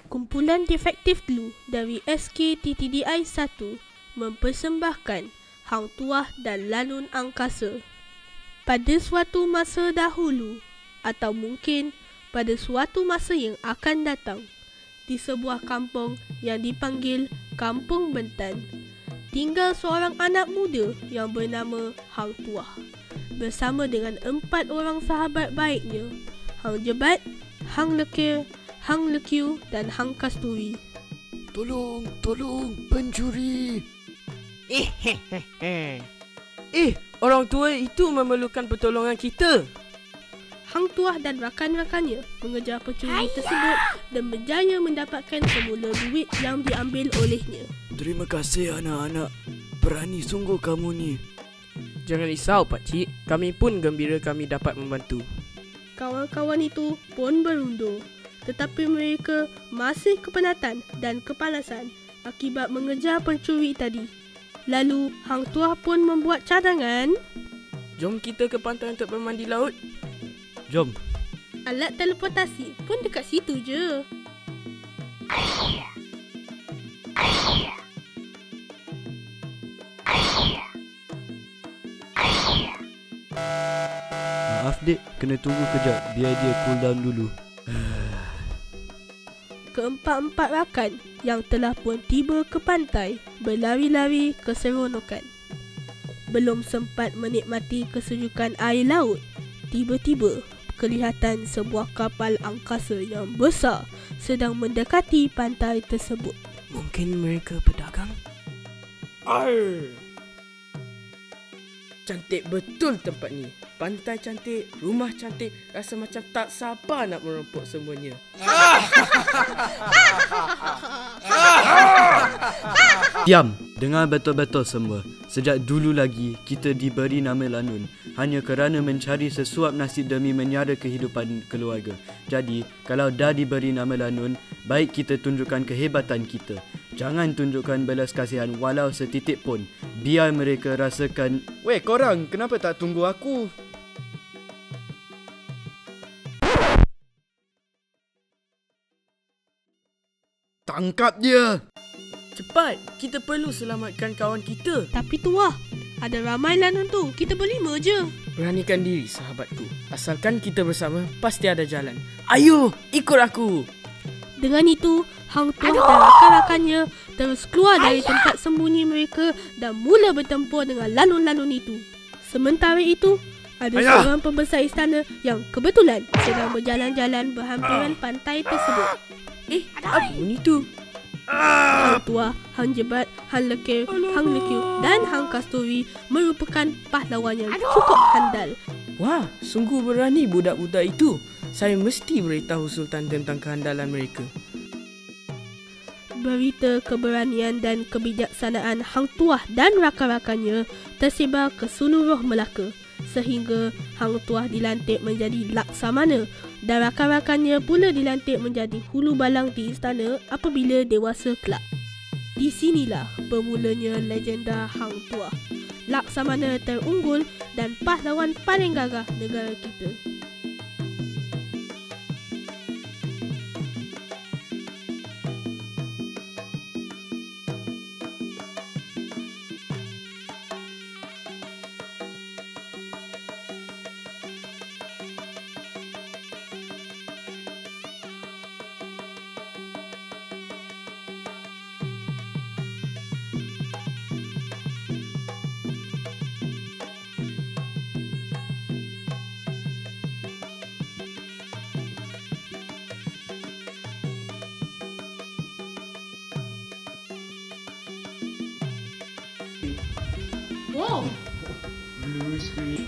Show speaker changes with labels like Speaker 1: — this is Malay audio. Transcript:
Speaker 1: Kumpulan Defektif Glue dari SKTTDI 1 mempersembahkan Hang Tuah dan Lanun Angkasa. Pada suatu masa dahulu, atau mungkin pada suatu masa yang akan datang, di sebuah kampung yang dipanggil Kampung Bentan, tinggal seorang anak muda yang bernama Hang Tuah, bersama dengan 4 orang sahabat baiknya, Hang Jebat, Hang Lekir, Hang Lekiu dan Hang Kasturi.
Speaker 2: Tolong, pencuri.
Speaker 3: Orang tua itu memerlukan pertolongan kita.
Speaker 1: Hang Tuah dan rakan-rakannya mengejar pencuri tersebut dan berjaya mendapatkan semula duit yang diambil olehnya.
Speaker 2: Terima kasih anak-anak. Berani sungguh kamu ni.
Speaker 3: Jangan risau pakcik, kami pun gembira kami dapat membantu.
Speaker 1: Kawan-kawan itu pun berundur, tetapi mereka masih kepenatan dan kepanasan akibat mengejar pencuri tadi. Lalu Hang Tuah pun membuat cadangan.
Speaker 3: Jom kita ke pantai untuk bermandi laut.
Speaker 2: Jom.
Speaker 1: Alat teleportasi pun dekat situ je.
Speaker 2: Maaf dek, kena tunggu kejap biar dia cool down dulu.
Speaker 1: Keempat-empat rakan yang telah pun tiba ke pantai berlari-lari keseronokan. Belum sempat menikmati kesejukan air laut, tiba-tiba kelihatan sebuah kapal angkasa yang besar sedang mendekati pantai tersebut.
Speaker 3: Mungkin mereka pedagang? Cantik betul tempat ni. Pantai cantik, rumah cantik, rasa macam tak sabar nak merompok semuanya.
Speaker 2: Diam, dengar betul-betul semua. Sejak dulu lagi kita diberi nama Lanun hanya kerana mencari sesuap nasi demi menyara kehidupan keluarga. Jadi, kalau dah diberi nama Lanun, baik kita tunjukkan kehebatan kita. Jangan tunjukkan belas kasihan walau setitik pun. Biar mereka rasakan, "Weh korang, kenapa tak tunggu aku?" Tangkap dia!
Speaker 3: Cepat, kita perlu selamatkan kawan kita.
Speaker 1: Tapi Tuah, ada ramai Lanun tu. Kita berlima je.
Speaker 3: Beranikan diri sahabatku. Asalkan kita bersama, pasti ada jalan. Ayo, ikut aku.
Speaker 1: Dengan itu, Hang Tuah dan rakan-rakannya terus keluar dari tempat sembunyi mereka dan mula bertempur dengan Lanun-Lanun itu. Sementara itu, ada seorang pembesar istana yang kebetulan sedang berjalan-jalan berhampiran pantai tersebut.
Speaker 3: Apa bunyi tu?
Speaker 1: Hang Tuah, Hang Jebat, Hang Lekir, Hang Lekiu dan Hang Kasturi merupakan pahlawan yang cukup handal.
Speaker 3: Wah, sungguh berani budak-budak itu. Saya mesti beritahu Sultan tentang kehandalan mereka.
Speaker 1: Berita keberanian dan kebijaksanaan Hang Tuah dan rakan-rakannya tersebar ke seluruh Melaka, sehingga Hang Tuah dilantik menjadi Laksamana dan rakan-rakannya pula dilantik menjadi hulu balang di istana apabila dewasa kelak. Di sinilah bermulanya legenda Hang Tuah, Laksamana terunggul dan pahlawan paling gagah negara kita.
Speaker 3: Wow. Blue screen.